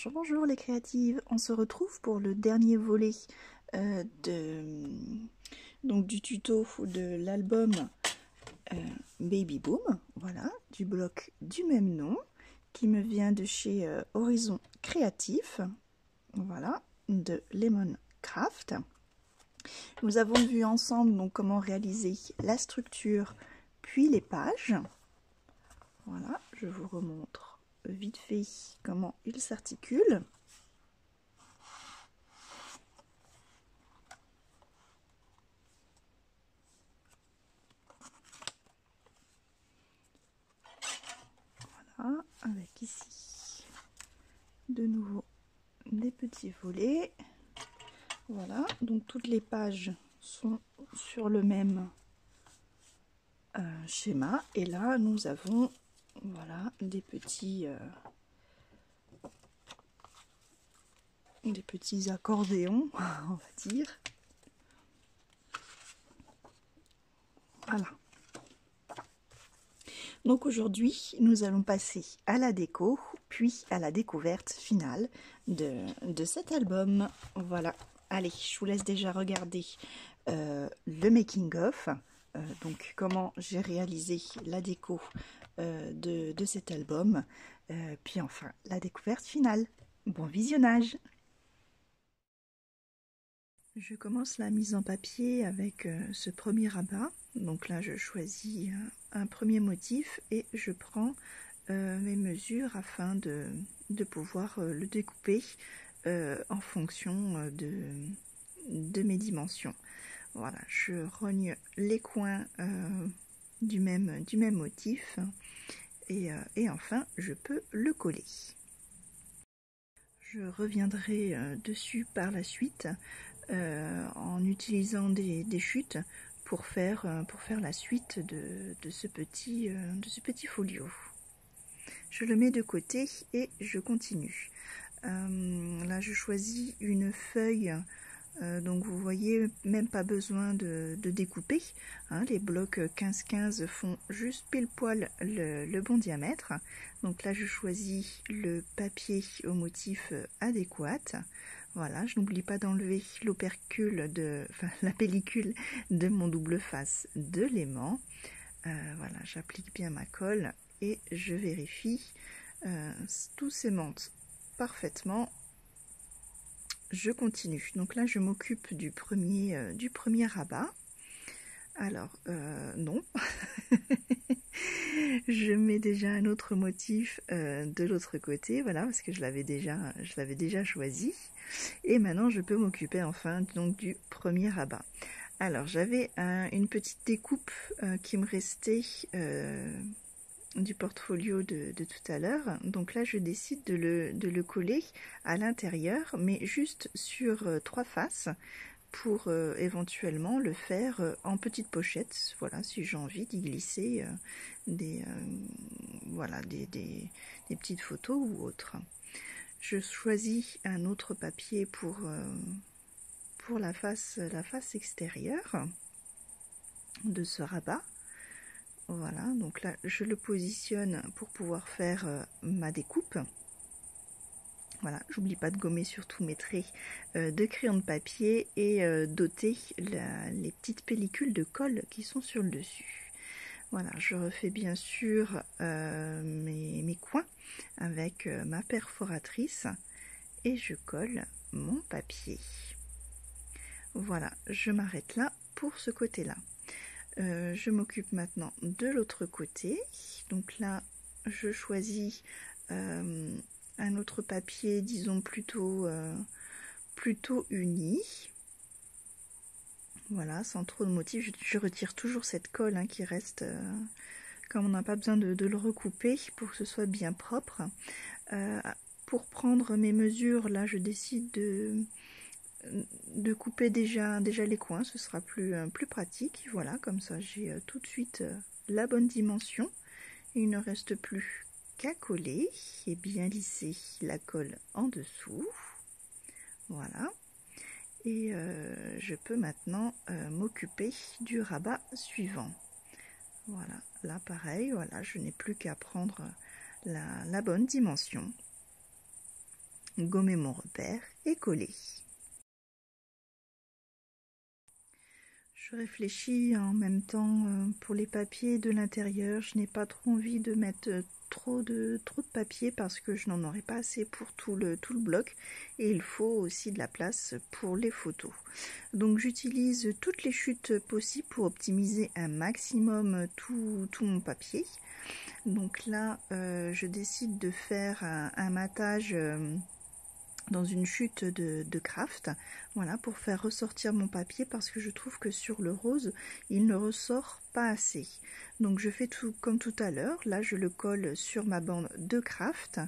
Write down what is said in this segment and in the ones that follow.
Bonjour, bonjour les créatives, on se retrouve pour le dernier volet du tuto de l'album Baby Boom, voilà, du bloc du même nom, qui me vient de chez Horizon Créatif, voilà, de Lemon Craft. Nous avons vu ensemble donc comment réaliser la structure puis les pages. Voilà, je vous remontre vite fait comment il s'articule. Voilà, avec ici de nouveau des petits volets. Voilà, donc toutes les pages sont sur le même schéma. Et là, nous avons voilà des petits accordéons, on va dire. Voilà. Donc aujourd'hui, nous allons passer à la déco, puis à la découverte finale de cet album. Voilà. Allez, je vous laisse déjà regarder le making-of, donc comment j'ai réalisé la déco de cet album, puis enfin la découverte finale. Bon visionnage! Je commence la mise en papier avec ce premier rabat. Donc là, je choisis un premier motif et je prends mes mesures afin de pouvoir le découper en fonction de mes dimensions. Voilà, je rogne les coins du même motif et enfin, je peux le coller. Je reviendrai dessus par la suite en utilisant des chutes pour faire la suite de ce petit folio. Je le mets de côté et je continue. Là, je choisis une feuille. Donc vous voyez, même pas besoin de découper, hein, les blocs 15-15 font juste pile poil le bon diamètre. Donc là je choisis le papier au motif adéquat. Voilà, je n'oublie pas d'enlever la pellicule de mon double face de l'aimant. Voilà, j'applique bien ma colle et je vérifie, tout s'aimante parfaitement. Je continue. Donc là, je m'occupe du premier rabat. Alors, non. Je mets déjà un autre motif de l'autre côté, voilà, parce que je l'avais déjà choisi. Et maintenant, je peux m'occuper enfin donc du premier rabat. Alors, j'avais une petite découpe qui me restait du portfolio de tout à l'heure. Donc là, je décide de le coller à l'intérieur, mais juste sur 3 faces pour éventuellement le faire en petite pochette. Voilà, si j'ai envie d'y glisser des petites photos ou autres. Je choisis un autre papier pour la face extérieure de ce rabat. Voilà, donc là je le positionne pour pouvoir faire ma découpe. Voilà, j'oublie pas de gommer surtout mes traits de crayon de papier et d'ôter les petites pellicules de colle qui sont sur le dessus. Voilà, je refais bien sûr mes coins avec ma perforatrice et je colle mon papier. Voilà, je m'arrête là pour ce côté-là. Je m'occupe maintenant de l'autre côté. Donc là, je choisis un autre papier, disons plutôt uni. Voilà, sans trop de motifs. Je retire toujours cette colle hein, qui reste, comme on n'a pas besoin de le recouper pour que ce soit bien propre. Pour prendre mes mesures, là, je décide de couper déjà les coins, ce sera plus pratique. Voilà, comme ça j'ai tout de suite la bonne dimension et il ne reste plus qu'à coller et bien lisser la colle en dessous. Voilà, et je peux maintenant m'occuper du rabat suivant. Voilà, là pareil, voilà, je n'ai plus qu'à prendre la bonne dimension. gommer mon repère et coller. Je réfléchis en même temps pour les papiers de l'intérieur. Je n'ai pas trop envie de mettre trop de papier parce que je n'en aurai pas assez pour tout le bloc, et il faut aussi de la place pour les photos. Donc j'utilise toutes les chutes possibles pour optimiser un maximum tout mon papier. Donc là je décide de faire un matage dans une chute de craft, voilà, pour faire ressortir mon papier, parce que je trouve que sur le rose il ne ressort pas assez. Donc je fais tout comme tout à l'heure. Là je le colle sur ma bande de craft,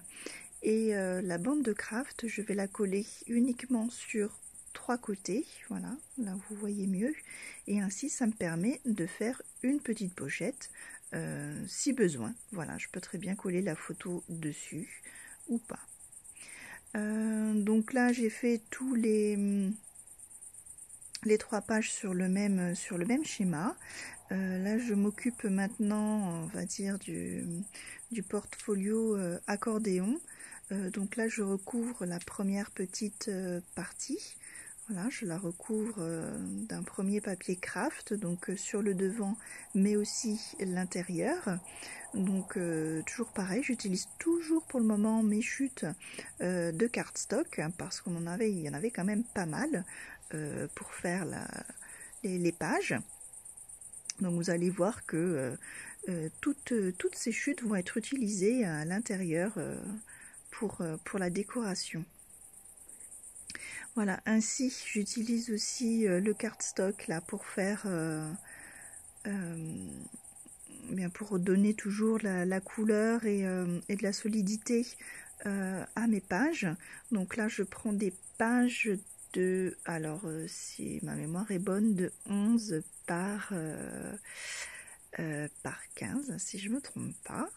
et la bande de craft je vais la coller uniquement sur 3 côtés, voilà, là vous voyez mieux, et ainsi ça me permet de faire une petite pochette si besoin. Voilà, je peux très bien coller la photo dessus ou pas. Donc là j'ai fait tous les 3 pages sur le même schéma. Là je m'occupe maintenant, on va dire, du portfolio accordéon. Donc là je recouvre la première petite partie. Voilà, je la recouvre d'un premier papier craft, donc sur le devant, mais aussi l'intérieur. Donc toujours pareil, j'utilise toujours pour le moment mes chutes de cardstock, parce qu'il y en avait quand même pas mal pour faire les pages. Donc vous allez voir que toutes ces chutes vont être utilisées à l'intérieur pour la décoration. Voilà, ainsi j'utilise aussi le cardstock là pour faire bien, pour donner toujours la couleur et de la solidité à mes pages. Donc là je prends des pages de, alors si ma mémoire est bonne, de 11 par 15, si je me trompe pas.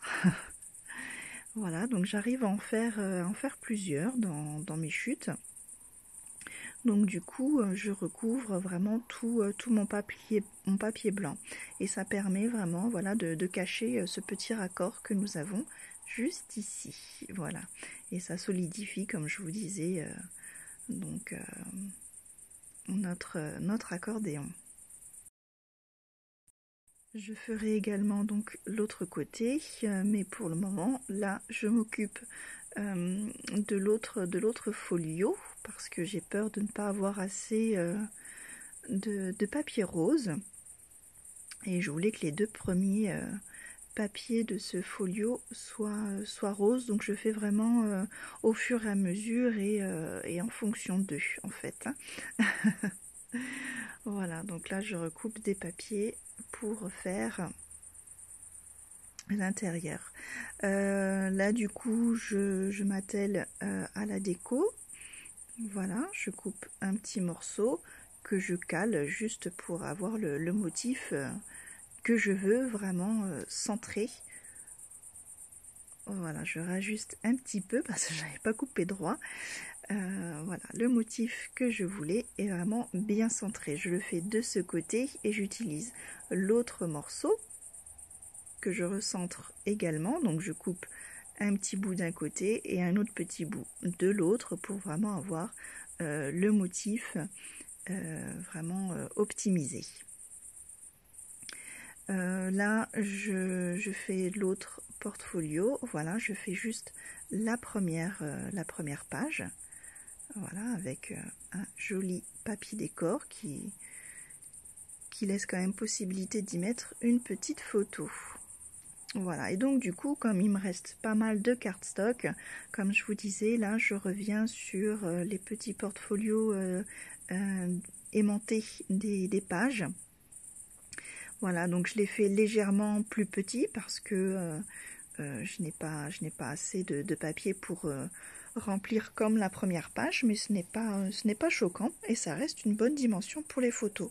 Voilà, donc j'arrive à en faire plusieurs dans mes chutes. Donc du coup je recouvre vraiment tout mon papier blanc, et ça permet vraiment, voilà, de cacher ce petit raccord que nous avons juste ici, voilà, et ça solidifie, comme je vous disais, donc notre accordéon. Je ferai également donc l'autre côté, mais pour le moment là je m'occupe de l'autre folio, parce que j'ai peur de ne pas avoir assez de papier rose, et je voulais que les 2 premiers papiers de ce folio soient roses. Donc je fais vraiment au fur et à mesure, et en fonction d'eux en fait. Voilà, donc là je recoupe des papiers pour faire l'intérieur. Là du coup je m'attelle à la déco. Voilà, je coupe un petit morceau que je cale juste pour avoir le motif que je veux vraiment centré. Voilà, je rajuste un petit peu parce que je n'avais pas coupé droit. Voilà, le motif que je voulais est vraiment bien centré. Je le fais de ce côté, et j'utilise l'autre morceau que je recentre également. Donc je coupe un petit bout d'un côté et un autre petit bout de l'autre pour vraiment avoir le motif vraiment optimisé. Là je fais l'autre portfolio. Voilà, je fais juste la première page, voilà, avec un joli papier décor qui laisse quand même possibilité d'y mettre une petite photo. Voilà, et donc du coup, comme il me reste pas mal de cardstock, comme je vous disais, là je reviens sur les petits portfolios aimantés des pages. Voilà, donc je les fais légèrement plus petits parce que je n'ai pas assez de papier pour remplir comme la première page, mais ce n'est pas choquant, et ça reste une bonne dimension pour les photos.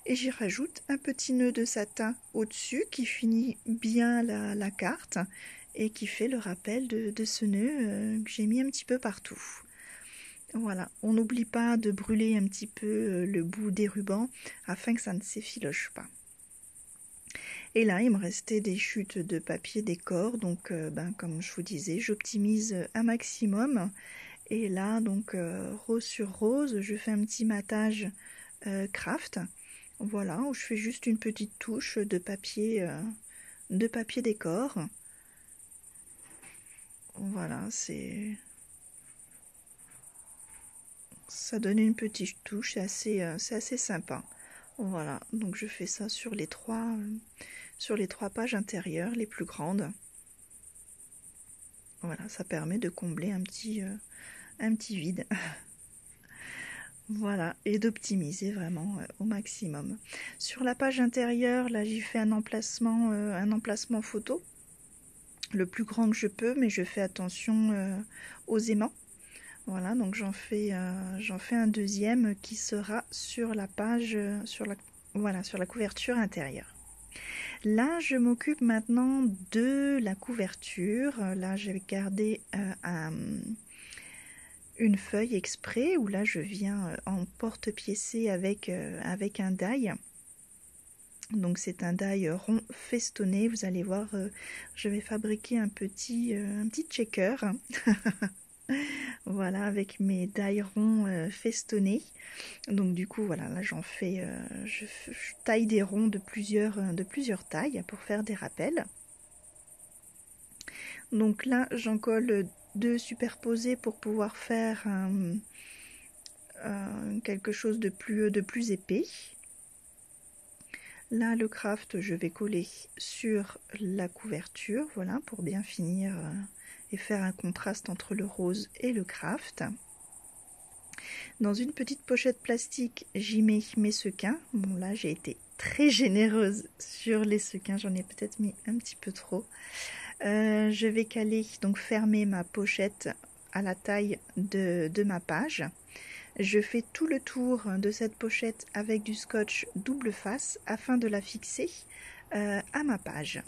Et j'y rajoute un petit nœud de satin au-dessus qui finit bien la carte et qui fait le rappel de ce nœud que j'ai mis un petit peu partout. Voilà, on n'oublie pas de brûler un petit peu le bout des rubans afin que ça ne s'effiloche pas. Et là, il me restait des chutes de papier décor, donc comme je vous disais, j'optimise un maximum, Et là, donc, rose sur rose, je fais un petit matage craft. Voilà, où je fais juste une petite touche de papier décor. Voilà, ça donne une petite touche, c'est assez sympa. Voilà, donc je fais ça sur les trois pages intérieures, les plus grandes. Voilà, ça permet de combler un petit vide. Voilà, et d'optimiser vraiment au maximum. Sur la page intérieure, là j'ai fait un emplacement photo, le plus grand que je peux, mais je fais attention aux aimants. Voilà, donc j'en fais un deuxième qui sera sur la page, sur la couverture intérieure. Là, je m'occupe maintenant de la couverture. Là, j'ai gardé une feuille exprès où là, je viens en porte-piécer avec un die. Donc c'est un die rond festonné. Vous allez voir, je vais fabriquer un petit checker. Voilà, avec mes die ronds festonnés. Donc du coup, voilà, là j'en fais, je taille des ronds de plusieurs tailles pour faire des rappels. Donc là, j'en colle 2 superposés pour pouvoir faire quelque chose de plus épais. Là, le craft, je vais coller sur la couverture, voilà, pour bien finir et faire un contraste entre le rose et le craft. Dans une petite pochette plastique, j'y mets mes sequins. Bon, là, j'ai été très généreuse sur les sequins, j'en ai peut-être mis un petit peu trop. Je vais caler, donc fermer ma pochette à la taille de ma page. Je fais tout le tour de cette pochette avec du scotch double face afin de la fixer à ma page.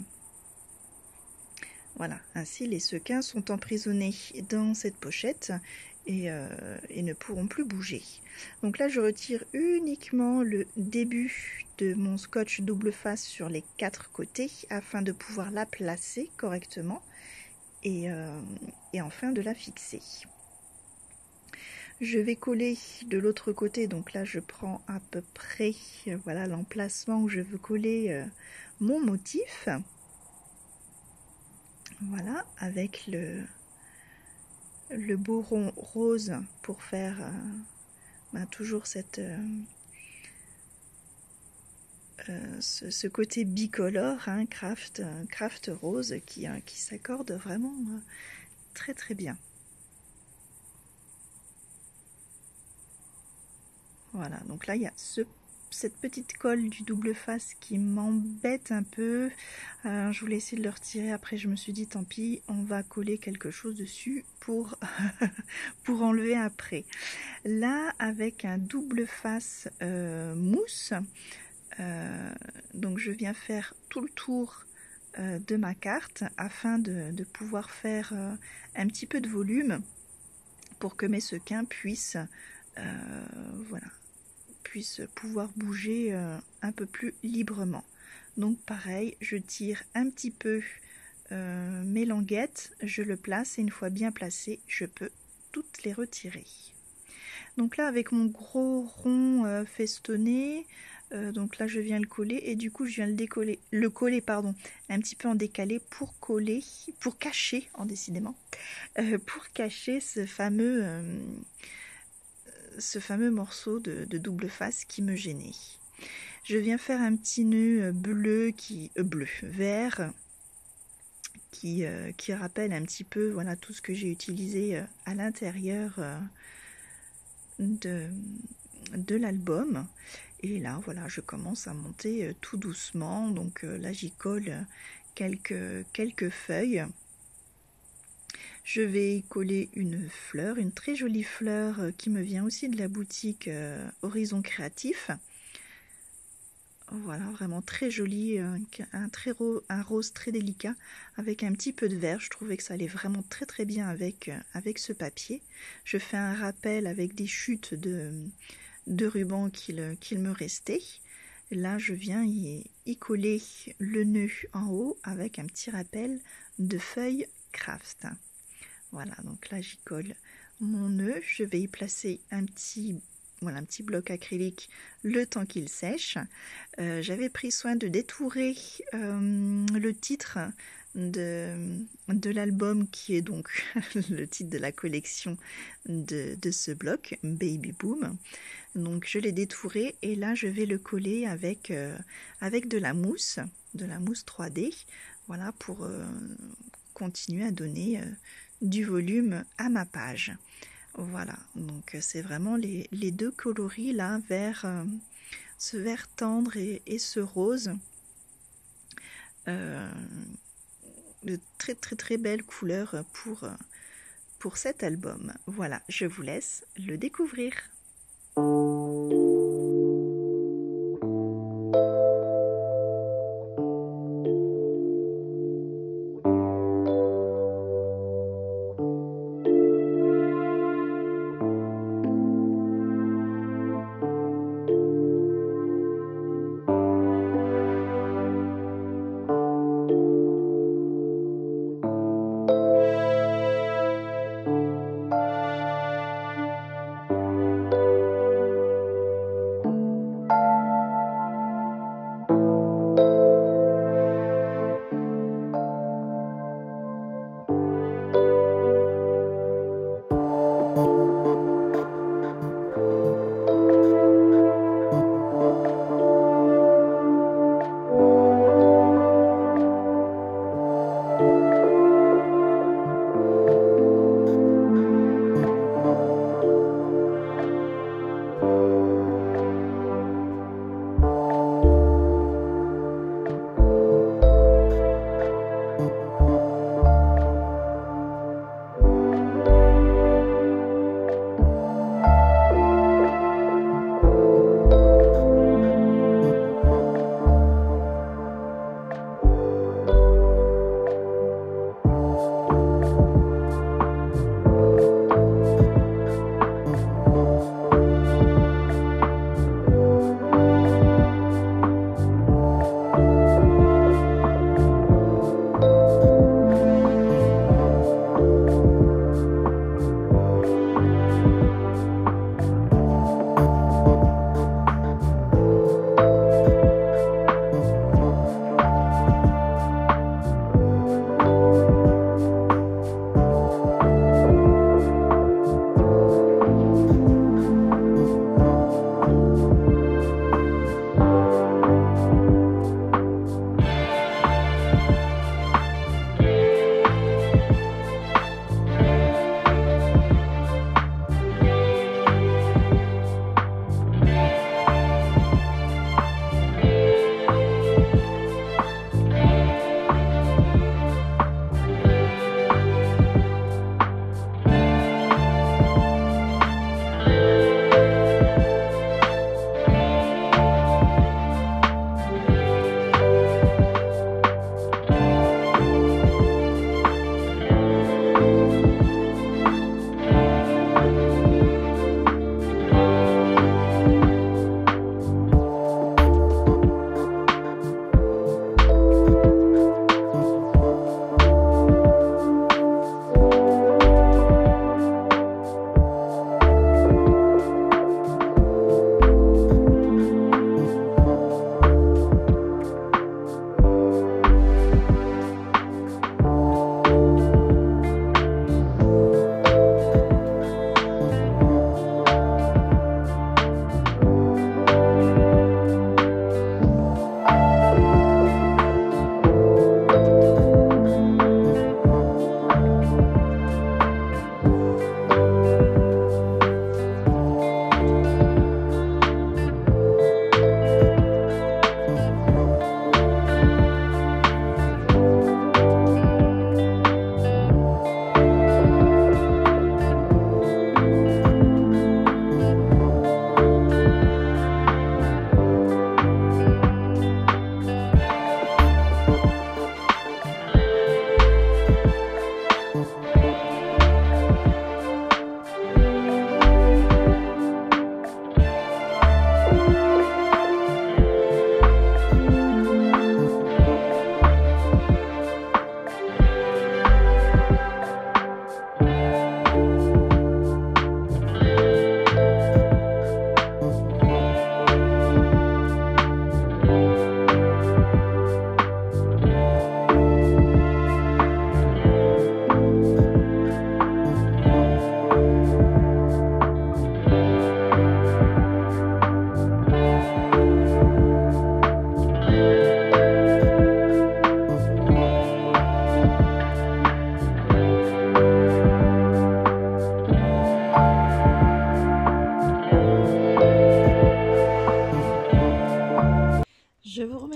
Voilà, ainsi les sequins sont emprisonnés dans cette pochette et ne pourront plus bouger. Donc là, je retire uniquement le début de mon scotch double face sur les 4 côtés afin de pouvoir la placer correctement et enfin de la fixer. Je vais coller de l'autre côté, donc là je prends à peu près voilà l'emplacement où je veux coller mon motif. Voilà, avec le beau rond rose pour faire toujours ce côté bicolore, hein, craft rose qui s'accorde vraiment très très bien. Voilà, donc là il y a cette petite colle du double face qui m'embête un peu. Je voulais essayer de le retirer, après je me suis dit tant pis, on va coller quelque chose dessus pour enlever après. Là, avec un double face mousse, donc je viens faire tout le tour de ma carte afin de pouvoir faire un petit peu de volume pour que mes sequins puissent pouvoir bouger un peu plus librement. Donc pareil, je tire un petit peu mes languettes, je le place et une fois bien placé, je peux toutes les retirer. Donc là, avec mon gros rond festonné, donc là je viens le coller et du coup je viens le coller un petit peu en décalé pour cacher, pour cacher ce fameux morceau de double face qui me gênait. Je viens faire un petit nœud vert qui rappelle un petit peu voilà tout ce que j'ai utilisé à l'intérieur de l'album. Et là voilà, je commence à monter tout doucement. Donc là j'y colle quelques feuilles. Je vais coller une fleur, une très jolie fleur qui me vient aussi de la boutique Horizon Créatif. Voilà, vraiment très joli, un rose très délicat avec un petit peu de vert. Je trouvais que ça allait vraiment très très bien avec ce papier. Je fais un rappel avec des chutes de ruban qu'il me restait. Là, je viens y coller le nœud en haut avec un petit rappel de feuilles craft. Voilà, donc là j'y colle mon nœud. Je vais y placer un petit bloc acrylique le temps qu'il sèche. J'avais pris soin de détourer le titre de l'album, qui est donc le titre de la collection de ce bloc, Baby Boom. Donc je l'ai détouré et là je vais le coller avec de la mousse 3D, voilà, pour continuer à donner du volume à ma page. Voilà, donc c'est vraiment les deux coloris là, ce vert tendre et ce rose. De très très très belles couleurs pour cet album. Voilà, je vous laisse le découvrir.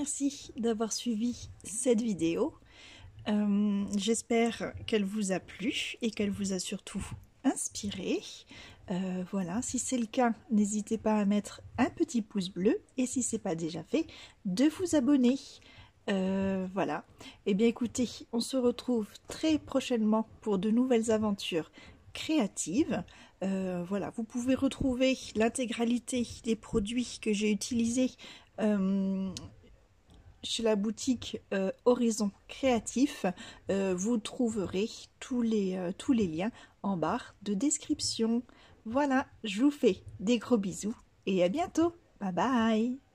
merci d'avoir suivi cette vidéo. J'espère qu'elle vous a plu et qu'elle vous a surtout inspiré. Voilà, si c'est le cas, n'hésitez pas à mettre un petit pouce bleu et si ce n'est pas déjà fait, de vous abonner. Voilà, et bien écoutez, on se retrouve très prochainement pour de nouvelles aventures créatives. Voilà, vous pouvez retrouver l'intégralité des produits que j'ai utilisés chez la boutique Horizon Créatif. Vous trouverez tous les liens en barre de description. Voilà, je vous fais des gros bisous et à bientôt. Bye bye.